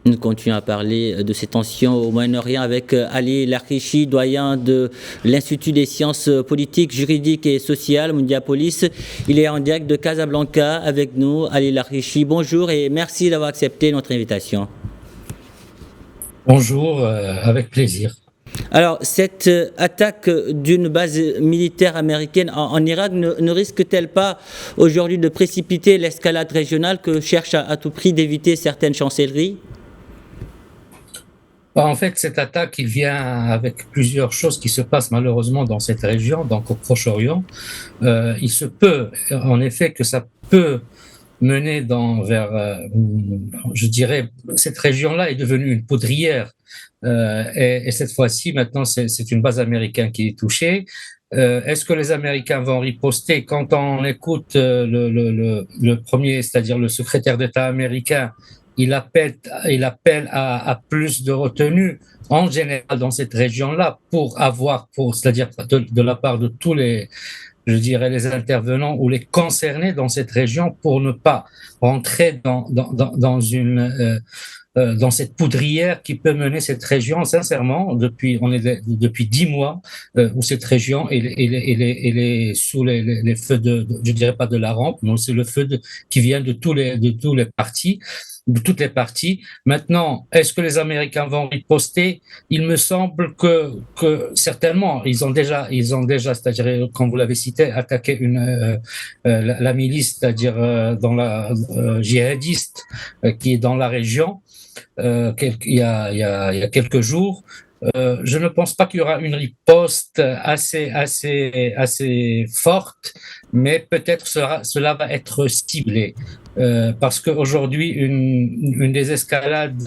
Nous continuons à parler de ces tensions au Moyen-Orient avec Ali Larkichi, doyen de l'Institut des sciences politiques, juridiques et sociales, Mundiapolis. Il est en direct de Casablanca avec nous. Ali Larkichi, bonjour et merci d'avoir accepté notre invitation. Bonjour, avec plaisir. Alors, cette attaque d'une base militaire américaine en Irak ne risque-t-elle pas aujourd'hui de précipiter l'escalade régionale que cherche à tout prix d'éviter certaines chancelleries? En fait, cette attaque, il vient avec plusieurs choses qui se passent malheureusement dans cette région, donc au Proche-Orient. Il se peut, en effet, que ça peut mener vers, je dirais, cette région-là est devenue une poudrière. Et cette fois-ci, maintenant, c'est une base américaine qui est touchée. Est-ce que les Américains vont riposter? Quand on écoute le premier, c'est-à-dire le secrétaire d'État américain, il appelle à plus de retenue en général dans cette région-là c'est-à-dire de la part de tous les, je dirais, les intervenants ou les concernés dans cette région pour ne pas rentrer dans cette poudrière qui peut mener cette région. Sincèrement, depuis 10 mois où cette région elle est sous les feux je dirais pas de la rampe, mais c'est le feu qui vient de tous les partis, de toutes les parties. Maintenant, est-ce que les Américains vont riposter? Il me semble que certainement, ils ont déjà, c'est-à-dire, comme vous l'avez cité, attaqué la milice, c'est-à-dire dans la djihadiste qui est dans la région il y a quelques jours. Je ne pense pas qu'il y aura une riposte assez forte, mais peut-être cela va être ciblé. Parce qu'aujourd'hui, une désescalade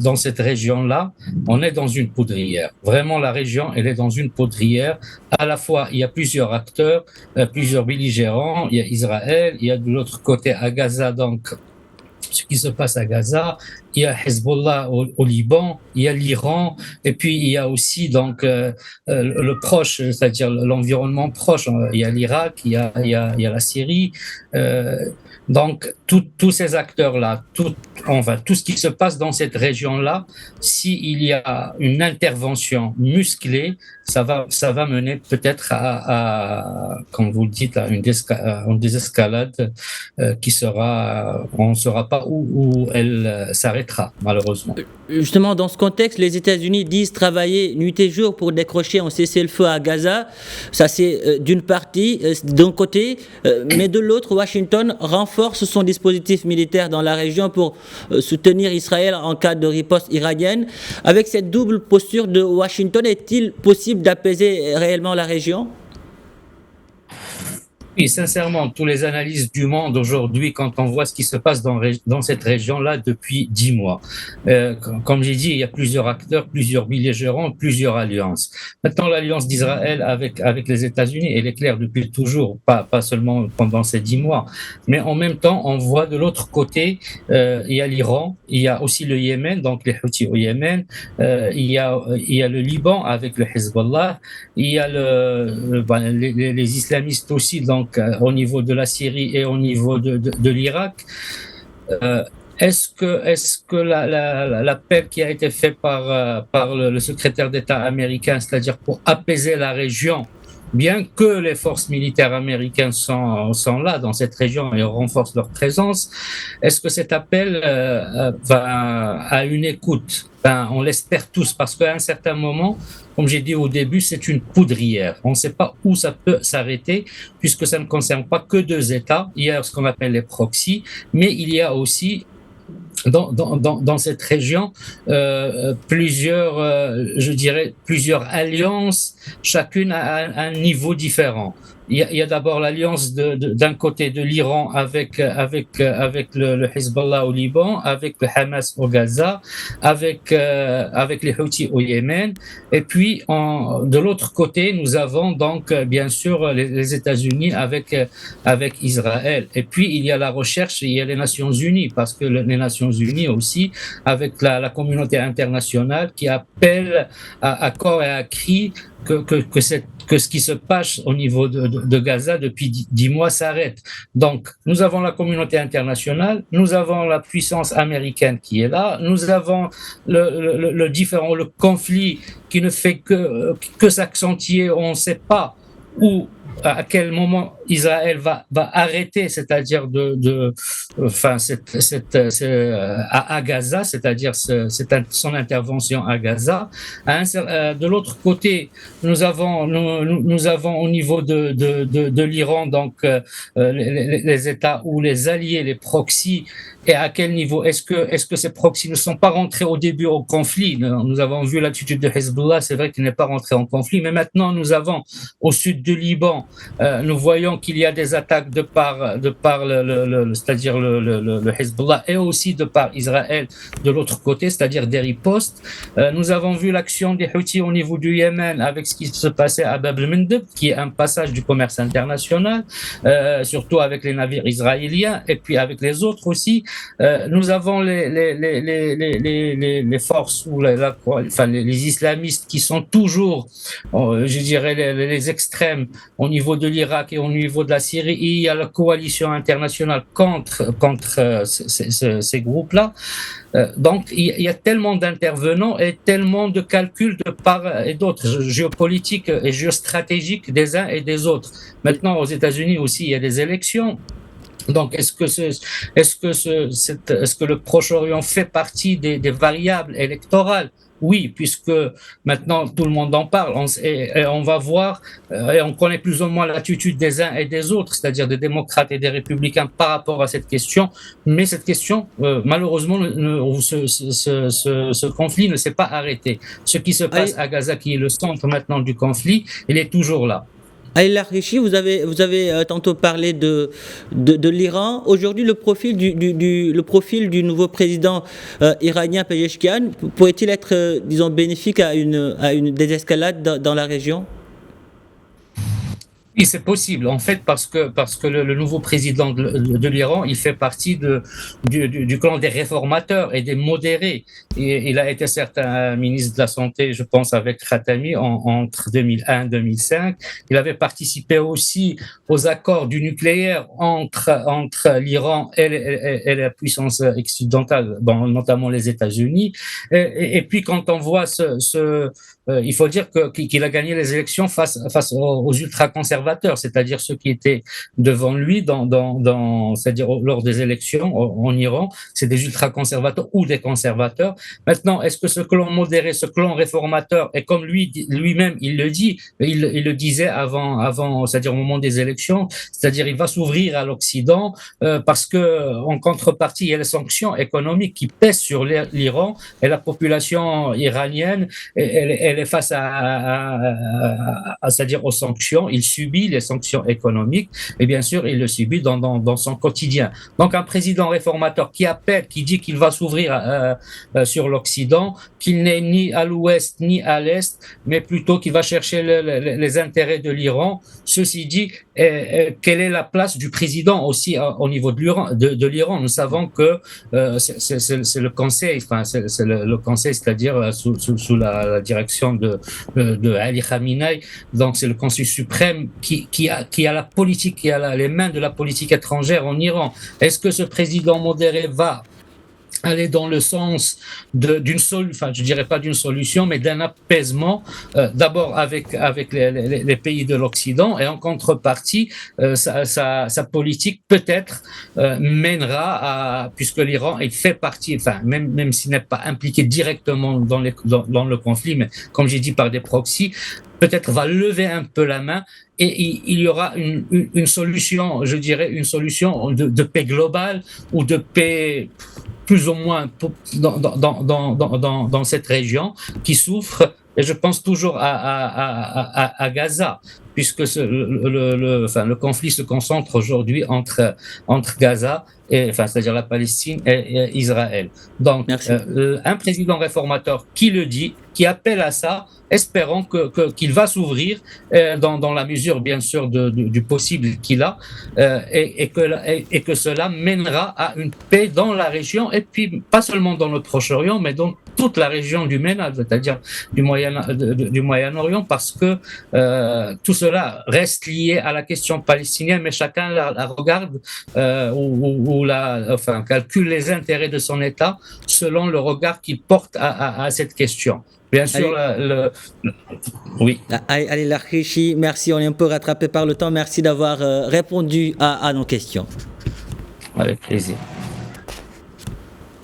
dans cette région-là, on est dans une poudrière. Vraiment, la région, elle est dans une poudrière. À la fois, il y a plusieurs acteurs, plusieurs belligérants. Il y a Israël, il y a de l'autre côté à Gaza, donc ce qui se passe à Gaza, il y a Hezbollah au Liban, il y a l'Iran, et puis il y a aussi donc le proche, c'est-à-dire l'environnement proche. Il y a l'Irak, il y a la Syrie. Donc tous ces acteurs-là, tout ce qui se passe dans cette région-là, s'il y a une intervention musclée, ça va mener peut-être comme vous le dites, à une désescalade qui sera, on ne saura pas où elle s'arrêtera, malheureusement. Justement, dans ce contexte, les États-Unis disent travailler nuit et jour pour décrocher un cessez-le-feu à Gaza. Ça, c'est d'une partie, d'un côté, mais de l'autre, Washington renforce son dispositif militaire dans la région pour soutenir Israël en cas de riposte iranienne. Avec cette double posture de Washington, est-il possible d'apaiser réellement la région? Et sincèrement, toutes les analyses du monde aujourd'hui, quand on voit ce qui se passe dans cette région-là depuis 10 mois, comme j'ai dit, il y a plusieurs acteurs, plusieurs belligérants, plusieurs alliances. Maintenant, l'alliance d'Israël avec les États-Unis, elle est claire depuis toujours, pas seulement pendant ces 10 mois. Mais en même temps, on voit de l'autre côté, il y a l'Iran, il y a aussi le Yémen, donc les Houthis au Yémen, il y a le Liban avec le Hezbollah, il y a les islamistes aussi, donc au niveau de la Syrie et au niveau de l'Irak. Est-ce que l'appel qui a été fait par le secrétaire d'État américain, c'est-à-dire pour apaiser la région, bien que les forces militaires américaines sont là dans cette région et renforcent leur présence, est-ce que cet appel va à une écoute? On l'espère tous, parce qu'à un certain moment, comme j'ai dit au début, c'est une poudrière. On ne sait pas où ça peut s'arrêter, puisque ça ne concerne pas que deux États. Il y a ce qu'on appelle les proxys, mais il y a aussi dans cette région je dirais plusieurs alliances, chacune à un niveau différent. Il y a d'abord l'alliance d'un côté de l'Iran avec le Hezbollah au Liban, avec le Hamas au Gaza, avec les Houthis au Yémen, et puis de l'autre côté nous avons donc bien sûr les États-Unis avec Israël. Et puis il y a la recherche, il y a les Nations Unies, parce que les Nations Nations Unies aussi, avec la communauté internationale qui appelle à corps et à cri que ce qui se passe au niveau de Gaza depuis 10 mois s'arrête. Donc, nous avons la communauté internationale, nous avons la puissance américaine qui est là, nous avons le conflit qui ne fait que s'accentuer, on ne sait pas où, à quel moment Israël va arrêter, c'est-à-dire à Gaza, c'est-à-dire son intervention à Gaza. De l'autre côté, nous avons au niveau de l'Iran donc les États ou les alliés, les proxys. Et à quel niveau est-ce que ces proxys ne sont pas rentrés au début au conflit? Nous avons vu l'attitude de Hezbollah, c'est vrai qu'il n'est pas rentré en conflit, mais maintenant nous avons au sud du Liban, nous voyons qu'il y a des attaques de par c'est-à-dire le Hezbollah et aussi de par Israël de l'autre côté, c'est-à-dire des ripostes. Nous avons vu l'action des Houthis au niveau du Yémen avec ce qui se passait à Bab el-Mandeb, qui est un passage du commerce international, surtout avec les navires israéliens et puis avec les autres aussi. Nous avons les forces ou les islamistes qui sont toujours, je dirais, les extrêmes au niveau de l'Irak et au niveau de la Syrie. Et il y a la coalition internationale contre ces groupes-là. Donc, il y a tellement d'intervenants et tellement de calculs de part et d'autre, géopolitiques et géostratégiques des uns et des autres. Maintenant, aux États-Unis aussi, il y a des élections. Donc, est-ce que le Proche-Orient fait partie des variables électorales? Oui, puisque maintenant tout le monde en parle, et on va voir, et on connaît plus ou moins l'attitude des uns et des autres, c'est-à-dire des démocrates et des républicains par rapport à cette question. Mais cette question, malheureusement, ce conflit ne s'est pas arrêté. Ce qui se passe à Gaza, qui est le centre maintenant du conflit, il est toujours là. Ali Larrichi, vous avez tantôt parlé de l'Iran. Aujourd'hui, le profil du nouveau président iranien Pezeshkian pourrait-il être, disons, bénéfique à une désescalade dans la région? Oui, c'est possible, en fait, parce que le nouveau président de l'Iran, il fait partie du clan des réformateurs et des modérés. Et il a été certes un ministre de la Santé, je pense, avec Khatami entre 2001 et 2005. Il avait participé aussi aux accords du nucléaire entre l'Iran et la puissance occidentale, notamment les États-Unis. Et puis, quand on voit il faut dire qu'il a gagné les élections face aux ultra-conservateurs, c'est-à-dire ceux qui étaient devant lui c'est-à-dire lors des élections en Iran, c'est des ultra-conservateurs ou des conservateurs. Maintenant, est-ce que ce clan modéré, ce clan réformateur, et comme lui-même il le dit, il le disait avant, c'est-à-dire au moment des élections, c'est-à-dire il va s'ouvrir à l'Occident parce que en contrepartie il y a les sanctions économiques qui pèsent sur l'Iran et la population iranienne, elle est face c'est-à-dire aux sanctions, il subit les sanctions économiques et bien sûr il le subit dans son quotidien. Donc un président réformateur qui dit qu'il va s'ouvrir sur l'Occident, qu'il n'est ni à l'ouest ni à l'est, mais plutôt qu'il va chercher les intérêts de l'Iran. Ceci dit, quelle est la place du président aussi au niveau de l'Iran? Nous savons que c'est le conseil, c'est le conseil, c'est-à-dire sous la direction de Ali Khamenei. Donc c'est le Conseil suprême qui a la politique, qui a les mains de la politique étrangère en Iran. Est-ce que ce président modéré va aller dans le sens d'une solution, je dirais pas d'une solution, mais d'un apaisement, d'abord avec les pays de l'Occident, et en contrepartie, sa politique peut-être mènera puisque l'Iran il fait partie, même s'il n'est pas impliqué directement dans le conflit, mais comme j'ai dit par des proxys, peut-être va lever un peu la main et il y aura une solution, je dirais une solution de paix globale ou de paix plus ou moins dans cette région qui souffre Et je pense toujours à Gaza, puisque le conflit se concentre aujourd'hui entre Gaza, c'est-à-dire la Palestine et Israël. Donc, un président réformateur qui le dit, qui appelle à ça, espérons qu'il va s'ouvrir dans la mesure, bien sûr, du possible qu'il a, et que cela mènera à une paix dans la région, et puis pas seulement dans le Proche-Orient, mais dans toute la région du MENA, c'est-à-dire du Moyen-Orient, parce que tout cela reste lié à la question palestinienne, mais chacun la regarde calcule les intérêts de son État selon le regard qu'il porte à cette question. Bien sûr, oui. Allez, Larchichi, merci, on est un peu rattrapé par le temps. Merci d'avoir répondu à nos questions. Avec plaisir.